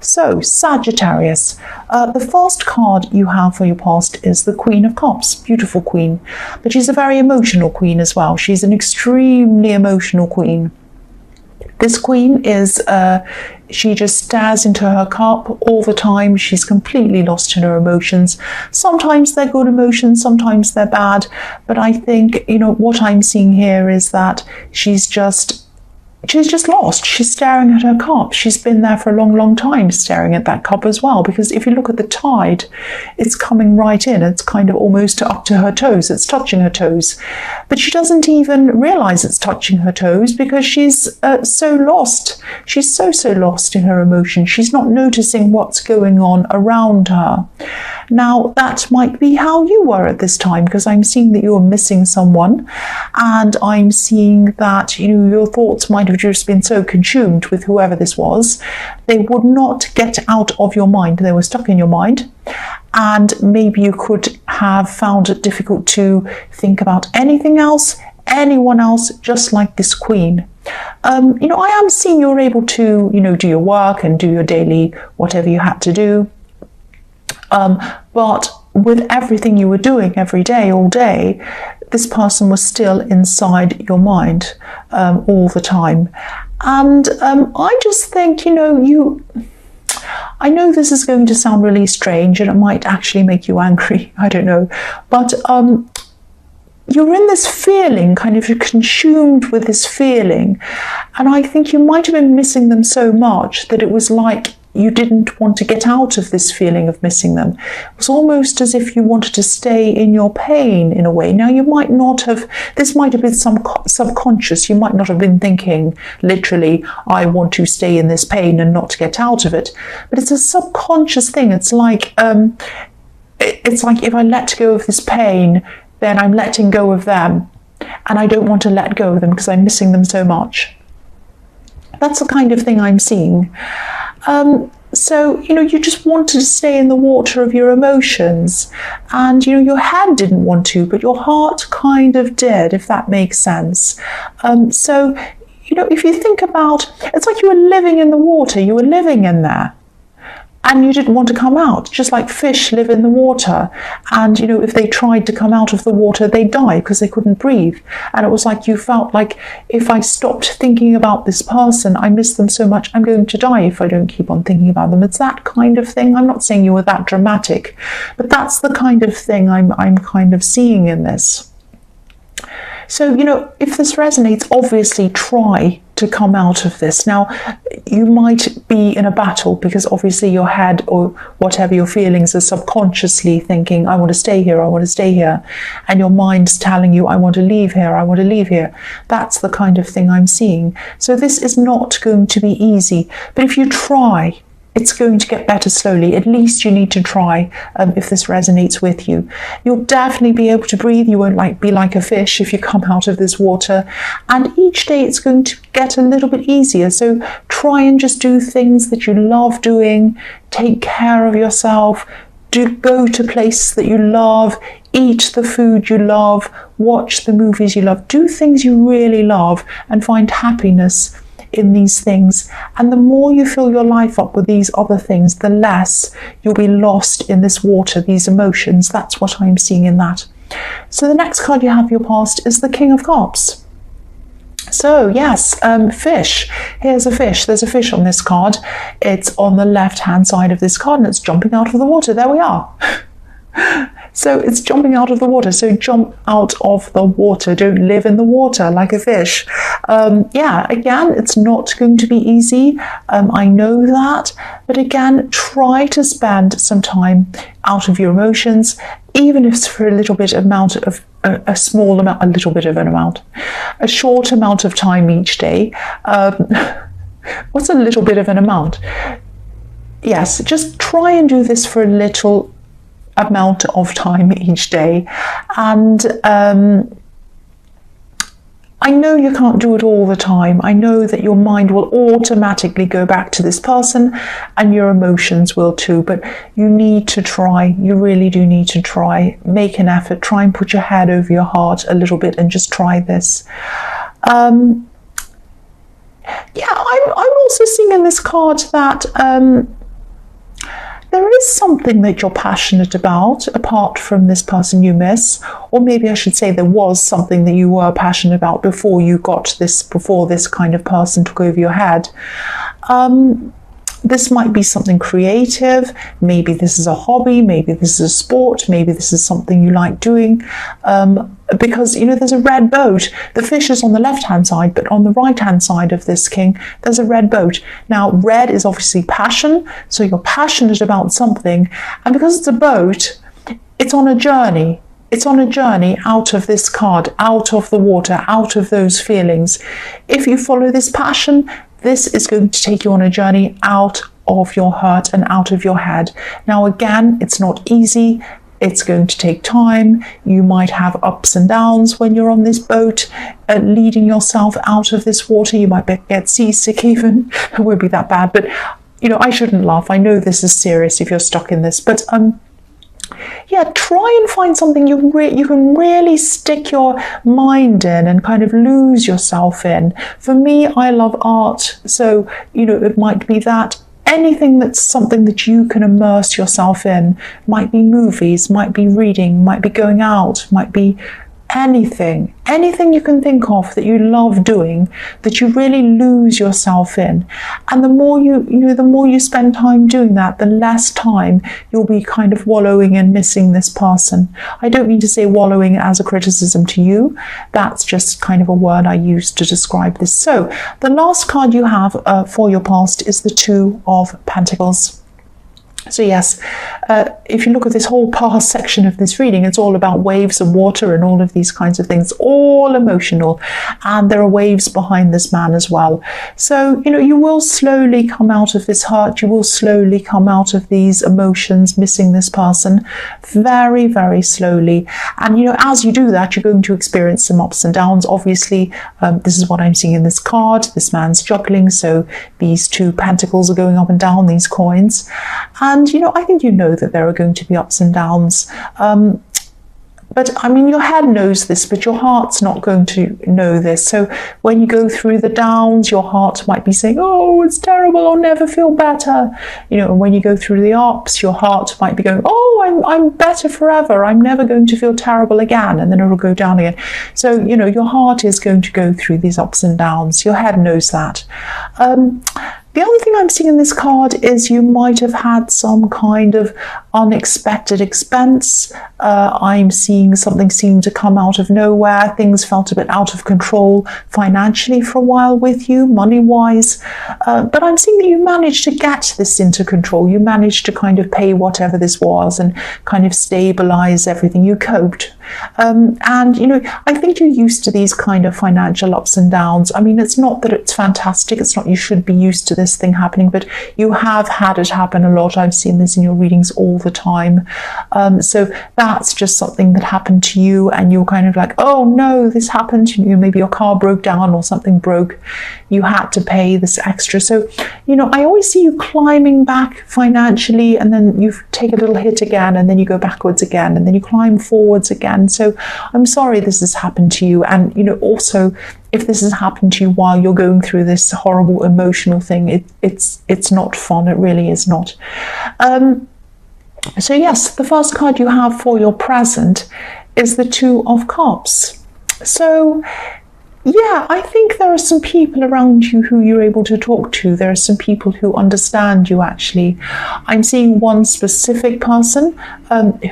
So, Sagittarius, the first card you have for your past is the Queen of Cups. Beautiful queen. But she's a very emotional queen as well. She's an extremely emotional queen. This queen is, she just stares into her cup all the time. She's completely lost in her emotions. Sometimes they're good emotions, sometimes they're bad. But I think, what I'm seeing here is that she's just lost. She's staring at her cup. She's been there for a long, long time staring at that cup as well, because if you look at the tide, it's coming right in. It's kind of almost up to her toes. It's touching her toes. But she doesn't even realize it's touching her toes because she's so lost. She's so lost in her emotions. She's not noticing what's going on around her. Now, that might be how you were at this time, because I'm seeing that you're missing someone, and I'm seeing that your thoughts might have just been so consumed with whoever this was, they would not get out of your mind. They were stuck in your mind, and maybe you could have found it difficult to think about anything else, anyone else, just like this queen. I am seeing you're able to, do your work and do your daily whatever you had to do. But with everything you were doing every day, all day, this person was still inside your mind all the time. And I just think, I know this is going to sound really strange and it might actually make you angry, I don't know, but you're in this feeling, kind of consumed with this feeling, and I think you might have been missing them so much that it was like you didn't want to get out of this feeling of missing them. It was almost as if you wanted to stay in your pain in a way. Now, you might not have, this might have been some subconscious. You might not have been thinking literally, I want to stay in this pain and not get out of it. But it's a subconscious thing. It's like if I let go of this pain, then I'm letting go of them. And I don't want to let go of them because I'm missing them so much. That's the kind of thing I'm seeing. So, you just wanted to stay in the water of your emotions, and, your head didn't want to, but your heart kind of did, if that makes sense. So, if you think about, it's like you were living in the water, you were living in there, and you didn't want to come out, just like fish live in the water. And, if they tried to come out of the water, they'd die because they couldn't breathe. And it was like you felt like, if I stopped thinking about this person, I miss them so much, I'm going to die if I don't keep on thinking about them. It's that kind of thing. I'm not saying you were that dramatic, but that's the kind of thing I'm kind of seeing in this. So, if this resonates, obviously try to come out of this. Now, you might be in a battle because obviously your head or whatever your feelings are subconsciously thinking, I want to stay here, I want to stay here. And your mind's telling you, I want to leave here, I want to leave here. That's the kind of thing I'm seeing. So this is not going to be easy. But if you try, it's going to get better slowly. At least you need to try if this resonates with you. You'll definitely be able to breathe. You won't be like a fish if you come out of this water. And each day it's going to get a little bit easier. So try and just do things that you love doing. Take care of yourself. Go to places that you love. Eat the food you love. Watch the movies you love. Do things you really love and find happiness in these things. And the more you fill your life up with these other things, the less you'll be lost in this water, these emotions. That's what I'm seeing in that. So the next card you have your past is the King of Cups. So yes, fish. Here's a fish. There's a fish on this card. It's on the left hand side of this card and it's jumping out of the water. There we are. So it's jumping out of the water. So jump out of the water. Don't live in the water like a fish. Yeah, again, it's not going to be easy. I know that. But again, try to spend some time out of your emotions, even if it's for a little bit amount of a small amount, a little bit of an amount, a short amount of time each day. What's a little bit of an amount? Yes, just try and do this for a little amount of time each day. And I know you can't do it all the time. I know that your mind will automatically go back to this person and your emotions will too, but you need to try. You really do need to try. Make an effort. Try and put your head over your heart a little bit and just try this. Yeah, I'm also seeing in this card that there is something that you're passionate about apart from this person you miss, or maybe I should say there was something that you were passionate about before this kind of person took over your head. This might be something creative. Maybe this is a hobby. Maybe this is a sport. Maybe this is something you like doing. Because, there's a red boat. The fish is on the left-hand side, but on the right-hand side of this king, there's a red boat. Now, red is obviously passion. So you're passionate about something. And because it's a boat, it's on a journey. It's on a journey out of this card, out of the water, out of those feelings. If you follow this passion, this is going to take you on a journey out of your hurt and out of your head. Now, again, it's not easy. It's going to take time. You might have ups and downs when you're on this boat, leading yourself out of this water. You might get seasick even. It won't be that bad, but, I shouldn't laugh. I know this is serious if you're stuck in this, but try and find something you can really stick your mind in and kind of lose yourself in. For me, I love art, so it might be that. Anything that's something that you can immerse yourself in. Might be movies, might be reading, might be going out, might be anything you can think of that you love doing, that you really lose yourself in. And the more the more you spend time doing that, the less time you'll be kind of wallowing and missing this person. I don't mean to say wallowing as a criticism to you. That's just kind of a word I use to describe this. So the last card you have for your past is the Two of Pentacles. So yes, if you look at this whole past section of this reading, it's all about waves and water and all of these kinds of things, all emotional. And there are waves behind this man as well. So, you will slowly come out of this hurt. You will slowly come out of these emotions, missing this person, very, very slowly. And, as you do that, you're going to experience some ups and downs. Obviously, this is what I'm seeing in this card. This man's juggling. So these two pentacles are going up and down, these coins. And, I think that there are going to be ups and downs. But your head knows this, but your heart's not going to know this. So when you go through the downs, your heart might be saying, oh, it's terrible, I'll never feel better. And when you go through the ups, your heart might be going, oh, I'm better forever. I'm never going to feel terrible again. And then it'll go down again. So, your heart is going to go through these ups and downs. Your head knows that. The other thing I'm seeing in this card is you might have had some kind of unexpected expense. I'm seeing something seem to come out of nowhere. Things felt a bit out of control financially for a while with you, money-wise. But I'm seeing that you managed to get this into control. You managed to kind of pay whatever this was and kind of stabilize everything. You coped. And, I think you're used to these kind of financial ups and downs. It's not that it's fantastic. It's not you should be used to this thing happening, but you have had it happen a lot. I've seen this in your readings all the time. So that's just something that happened to you and you're kind of like, oh no, this happened. Maybe your car broke down or something broke. You had to pay this extra. So, I always see you climbing back financially and then you take a little hit again and then you go backwards again and then you climb forwards again. So I'm sorry this has happened to you. And, also, if this has happened to you while you're going through this horrible emotional thing, it's not fun. It really is not. So yes, the first card you have for your present is the Two of Cups. So yeah, I think there are some people around you who you're able to talk to. There are some people who understand you, actually. I'm seeing one specific person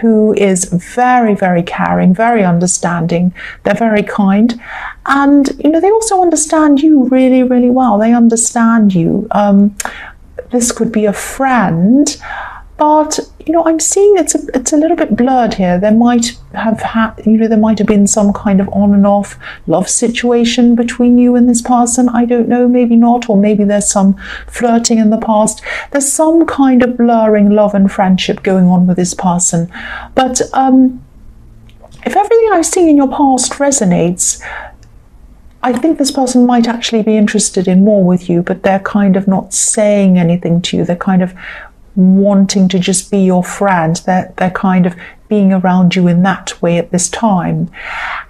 who is very, very caring, very understanding. They're very kind. And, they also understand you really, really well. They understand you. This could be a friend. But, I'm seeing it's a little bit blurred here. There might have been some kind of on and off love situation between you and this person. I don't know, maybe not, or maybe there's some flirting in the past. There's some kind of blurring love and friendship going on with this person. But if everything I've seen in your past resonates, I think this person might actually be interested in more with you, but they're kind of not saying anything to you. They're kind of wanting to just be your friend. They're kind of being around you in that way at this time.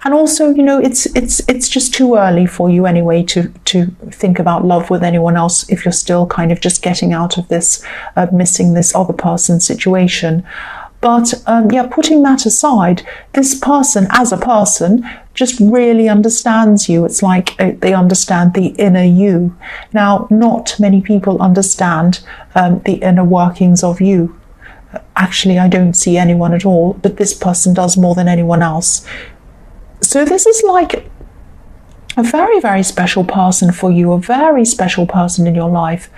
And also, you know, it's just too early for you anyway to think about love with anyone else if you're still kind of just getting out of this missing this other person situation. But yeah, putting that aside, this person as a person just really understands you. It's like they understand the inner you. Now, not many people understand the inner workings of you. Actually, I don't see anyone at all, but this person does more than anyone else. So this is like a very, very special person for you, a very special person in your life.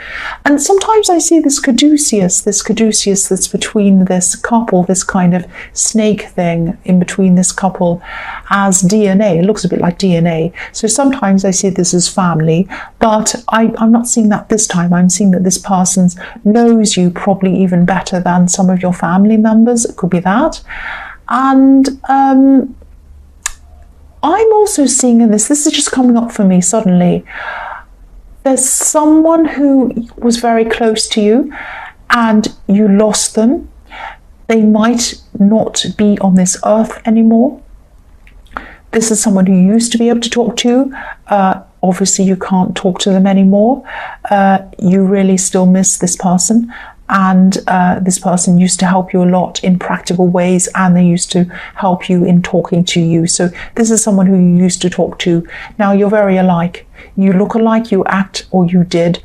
And sometimes I see this caduceus that's between this couple, this kind of snake thing in between this couple as DNA. It looks a bit like DNA. So sometimes I see this as family, but I'm not seeing that this time. I'm seeing that this person knows you probably even better than some of your family members. It could be that. And I'm also seeing in this is just coming up for me suddenly, there's someone who was very close to you and you lost them. They might not be on this earth anymore. This is someone who you used to be able to talk to. Obviously, you can't talk to them anymore. You really still miss this person. And this person used to help you a lot in practical ways, and they used to help you in talking to you. So this is someone who you used to talk to. Now you're very alike. You look alike, you act, or you did.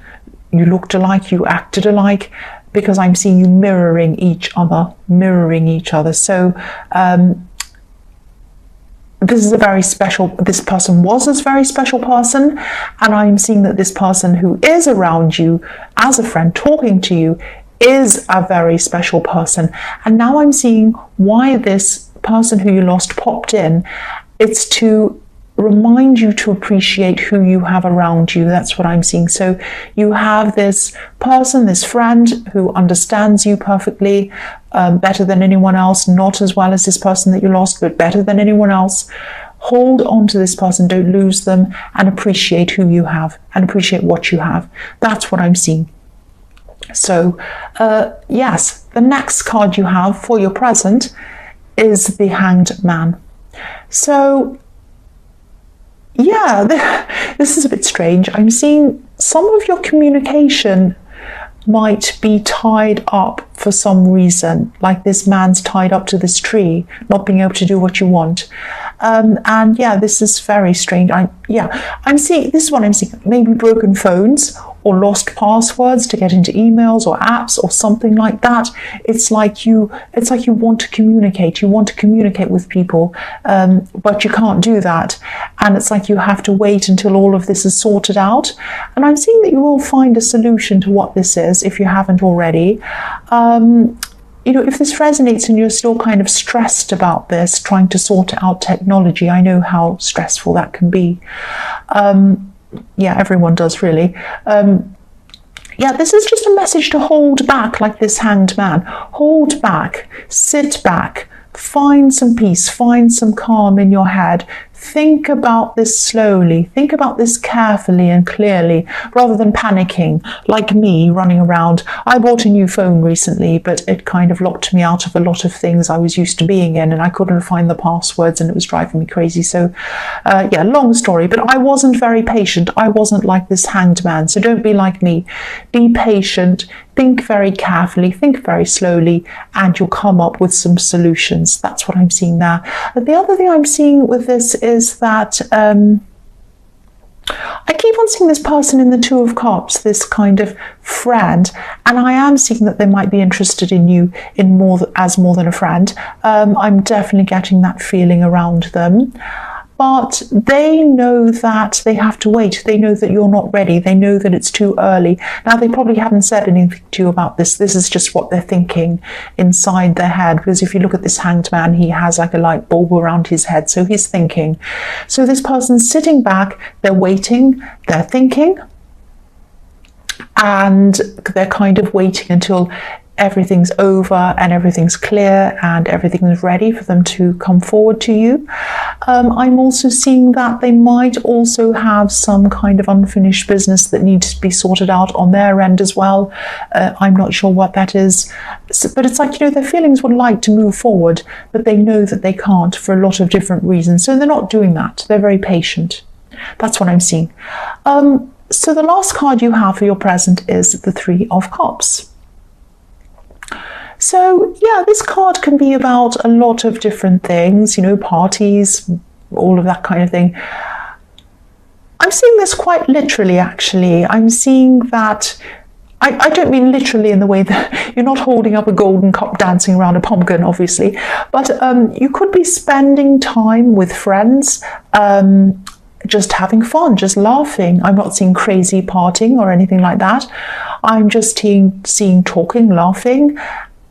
You looked alike, you acted alike, because I'm seeing you mirroring each other. So this person was a very special person, and I'm seeing that this person who is around you as a friend talking to you is a very special person. And now I'm seeing why this person who you lost popped in. It's to remind you to appreciate who you have around you. That's what I'm seeing. So you have this person, this friend who understands you perfectly, better than anyone else, not as well as this person that you lost, but better than anyone else. Hold on to this person, don't lose them, and appreciate who you have and appreciate what you have. That's what I'm seeing. So yes, the next card you have for your present is the Hanged Man. So yeah, this is a bit strange. I'm seeing some of your communication might be tied up for some reason, like this man's tied up to this tree, not being able to do what you want. And yeah, this is very strange. I'm seeing, this is what I'm seeing, maybe broken phones or lost passwords to get into emails or apps or something like that. It's like you want to communicate. You want to communicate with people, but you can't do that. And it's like you have to wait until all of this is sorted out. And I'm seeing that you will find a solution to what this is if you haven't already. You know, if this resonates and you're still kind of stressed about this, trying to sort out technology, I know how stressful that can be. Yeah, everyone does really. Yeah, this is just a message to hold back, like this Hanged Man. Hold back, sit back, find some peace, find some calm in your head. Think about this slowly, think about this carefully and clearly, rather than panicking, like me running around. I bought a new phone recently, but it kind of locked me out of a lot of things I was used to being in, and I couldn't find the passwords, and it was driving me crazy. So yeah, long story, but I wasn't very patient. I wasn't like this Hanged Man. So don't be like me. Be patient, think very carefully, think very slowly, and you'll come up with some solutions. That's what I'm seeing there. The other thing I'm seeing with this is that I keep on seeing this person in the Two of Cups, this kind of friend, and I am seeing that they might be interested in you in more than a friend. I'm definitely getting that feeling around them. But they know that they have to wait. They know that you're not ready. They know that it's too early. Now, they probably haven't said anything to you about this. This is just what they're thinking inside their head. Because if you look at this Hanged Man, he has like a light bulb around his head. So he's thinking. So this person's sitting back. They're waiting. They're thinking. and they're kind of waiting until everything's over and everything's clear and everything's ready for them to come forward to you. I'm also seeing that they might also have some kind of unfinished business that needs to be sorted out on their end as well. I'm not sure what that is, but it's like, their feelings would like to move forward, but they know that they can't for a lot of different reasons. So they're not doing that. They're very patient. That's what I'm seeing. So the last card you have for your present is the Three of Cups. So yeah, this card can be about a lot of different things, parties, all of that kind of thing. I'm seeing this quite literally, actually. I'm seeing that, I don't mean literally in the way that you're not holding up a golden cup dancing around a pumpkin, obviously, but you could be spending time with friends, just having fun, just laughing. I'm not seeing crazy partying or anything like that. I'm just seeing talking, laughing,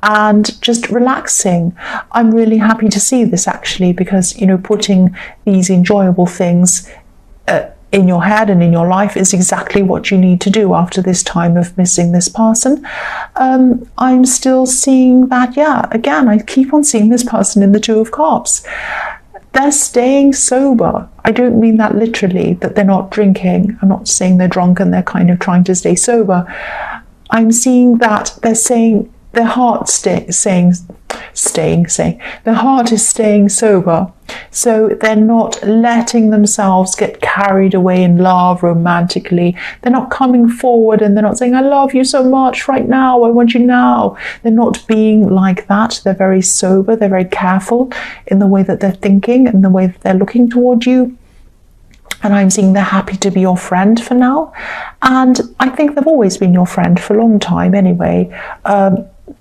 and just relaxing. I'm really happy to see this, actually, because putting these enjoyable things in your head and in your life is exactly what you need to do after this time of missing this person. I'm still seeing that, again, I keep on seeing this person in the Two of Cups. They're staying sober. I don't mean that literally, that they're not drinking. I'm not saying they're drunk and they're kind of trying to stay sober. I'm seeing that they're saying their heart their heart is staying sober. So they're not letting themselves get carried away in love romantically. They're not coming forward and they're not saying, I love you so much right now, I want you now. They're not being like that. They're very sober. They're very careful in the way that they're thinking and the way that they're looking toward you. And I'm seeing they're happy to be your friend for now. And I think they've always been your friend for a long time anyway.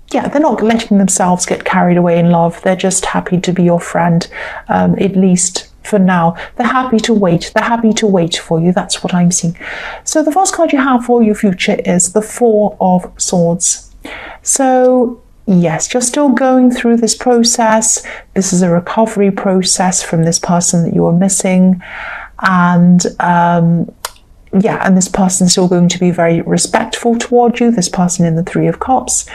They're not letting themselves get carried away in love. They're just happy to be your friend, at least for now. They're happy to wait. They're happy to wait for you. That's what I'm seeing. So the first card you have for your future is the Four of Swords. So yes, you're still going through this process. This is a recovery process from this person that you are missing. And and this person's still going to be very respectful toward you, this person in the Three of Cups.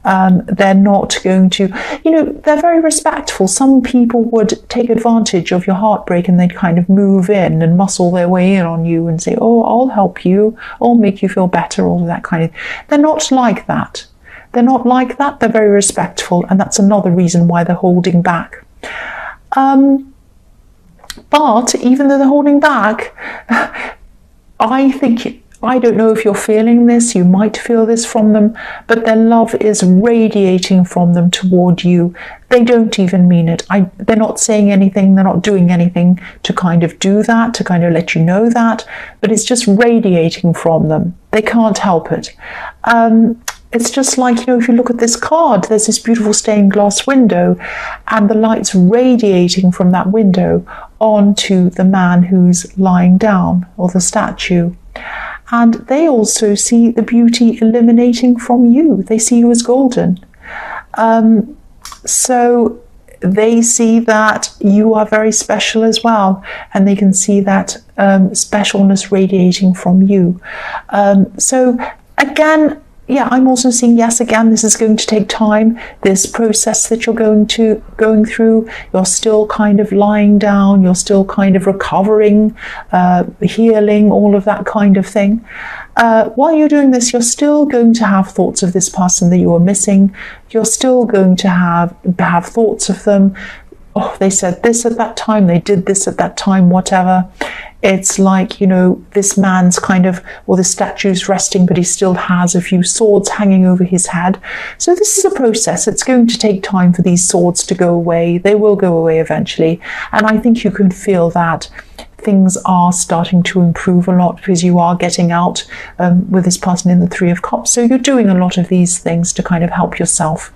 They're not going to, they're very respectful. Some people would take advantage of your heartbreak and they'd kind of move in and muscle their way in on you and say, oh, I'll help you, I'll make you feel better, all of that kind of. They're not like that. They're not like that. They're very respectful, and that's another reason why they're holding back. But even though they're holding back, I don't know if you're feeling this, you might feel this from them, but their love is radiating from them toward you. They don't even mean it. They're not saying anything, they're not doing anything to kind of do that, to kind of let you know that, but it's just radiating from them. They can't help it. It's just like, if you look at this card, there's this beautiful stained glass window and the light's radiating from that window onto the man who's lying down, or the statue. And they also see the beauty emanating from you. They see you as golden. So they see that you are very special as well, and they can see that specialness radiating from you. So again, I'm also seeing, yes, again, this is going to take time. This process that you're going through, you're still kind of lying down, you're still kind of recovering, healing, all of that kind of thing. While you're doing this, you're still going to have thoughts of this person that you are missing. You're still going to have thoughts of them. Oh, they said this at that time, they did this at that time, whatever. It's like, this man's the statue's resting, but he still has a few swords hanging over his head. So this is a process. It's going to take time for these swords to go away. They will go away eventually. And I think you can feel that things are starting to improve a lot because you are getting out with this person in the Three of Cups. So you're doing a lot of these things to kind of help yourself.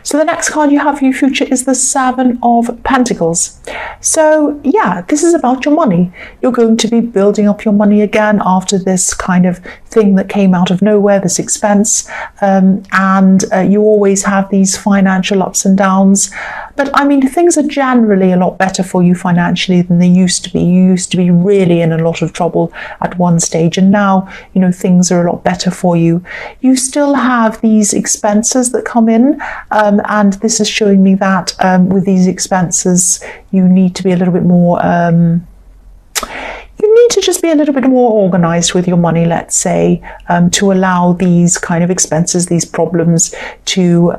So the next card you have for your future is the Seven of Pentacles. So yeah, this is about your money. You're going to be building up your money again after this kind of thing that came out of nowhere, this expense, and you always have these financial ups and downs. But I mean, things are generally a lot better for you financially than they used to be. You used to be really in a lot of trouble at one stage, and now, you know, things are a lot better for you. You still have these expenses that come in, and this is showing me that with these expenses, you need to be a little bit more you need to just be a little bit more organized with your money, let's say, to allow these kind of expenses, these problems to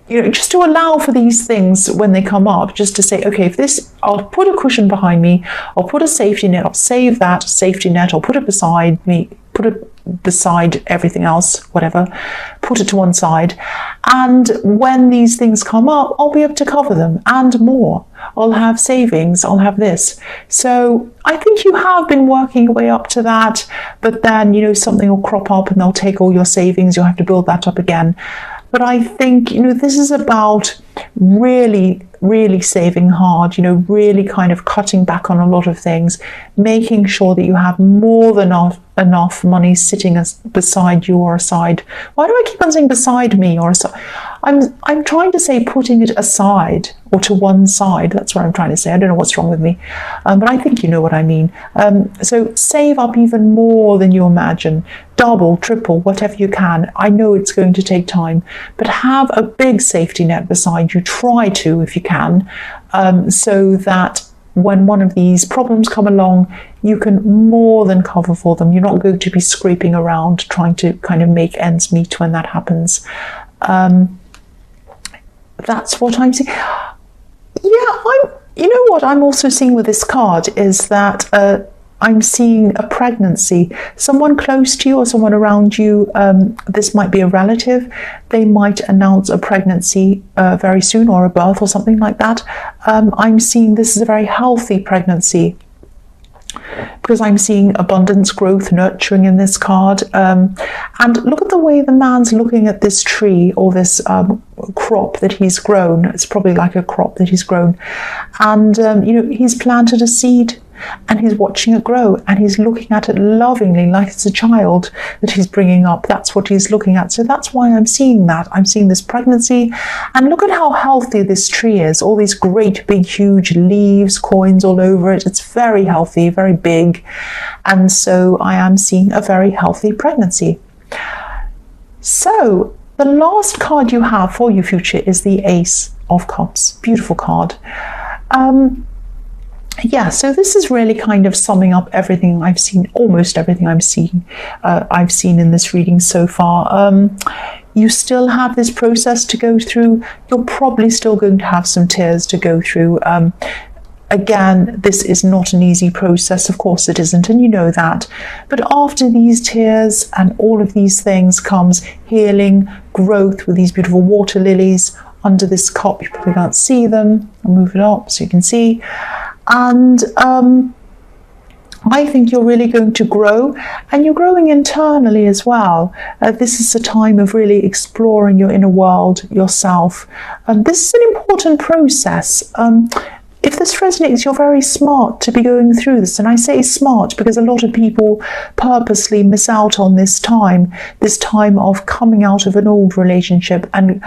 you know, just to allow for these things when they come up, just to say, okay, if this, I'll put a cushion behind me, I'll put a safety net, I'll save that safety net, I'll put it beside me, put it beside everything else, whatever, put it to one side. And when these things come up, I'll be able to cover them and more. I'll have savings, I'll have this. So I think you have been working your way up to that, but then, you know, something will crop up and they'll take all your savings, you'll have to build that up again. But I think, you know, this is about really, really saving hard, you know, really kind of cutting back on a lot of things, making sure that you have more than enough money sitting beside you or aside. Why do I keep on saying beside me or aside? I'm trying to say putting it aside or to one side. That's what I'm trying to say. I don't know what's wrong with me, but I think you know what I mean. So save up even more than you imagine. Double, triple, whatever you can. I know it's going to take time, but have a big safety net beside you. Try to, if you can, so that when one of these problems come along, you can more than cover for them. You're not going to be scraping around trying to kind of make ends meet when that happens. That's what I'm seeing. Yeah, you know what I'm also seeing with this card is that I'm seeing a pregnancy. Someone close to you or someone around you, this might be a relative, they might announce a pregnancy very soon, or a birth or something like that. I'm seeing this is a very healthy pregnancy, because I'm seeing abundance, growth, nurturing in this card. And look at the way the man's looking at this tree or this crop that he's grown. It's probably like a crop that he's grown. And, you know, he's planted a seed and he's watching it grow and he's looking at it lovingly, like it's a child that he's bringing up. That's what he's looking at. So that's why I'm seeing that. I'm seeing this pregnancy, and look at how healthy this tree is. All these great big huge leaves, coins all over it. It's very healthy, very big. And so I am seeing a very healthy pregnancy. So the last card you have for your future is the Ace of Cups. Beautiful card. Yeah, so this is really kind of summing up everything I've seen, almost everything I've seen in this reading so far. You still have this process to go through. You're probably still going to have some tears to go through. Again, this is not an easy process. Of course it isn't, and you know that. But after these tears and all of these things comes healing, growth with these beautiful water lilies under this cup. You probably can't see them. I'll move it up so you can see. And I think you're really going to grow, and you're growing internally as well. This is a time of really exploring your inner world, yourself. This is an important process. If this resonates, you're very smart to be going through this. And I say smart because a lot of people purposely miss out on this time of coming out of an old relationship and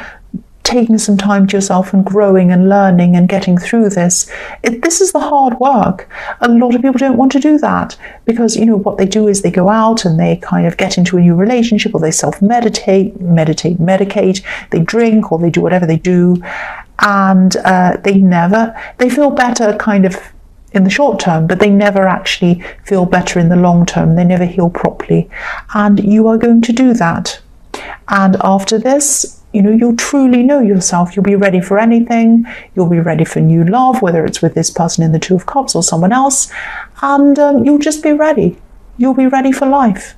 taking some time to yourself and growing and learning and getting through this. This is the hard work. A lot of people don't want to do that because, you know, what they do is they go out and they kind of get into a new relationship, or they medicate, they drink, or they do whatever they do. And they feel better kind of in the short term, but they never actually feel better in the long term. They never heal properly. And you are going to do that. And after this, you know, you'll truly know yourself. You'll be ready for anything. You'll be ready for new love, whether it's with this person in the Two of Cups or someone else. And you'll just be ready. You'll be ready for life.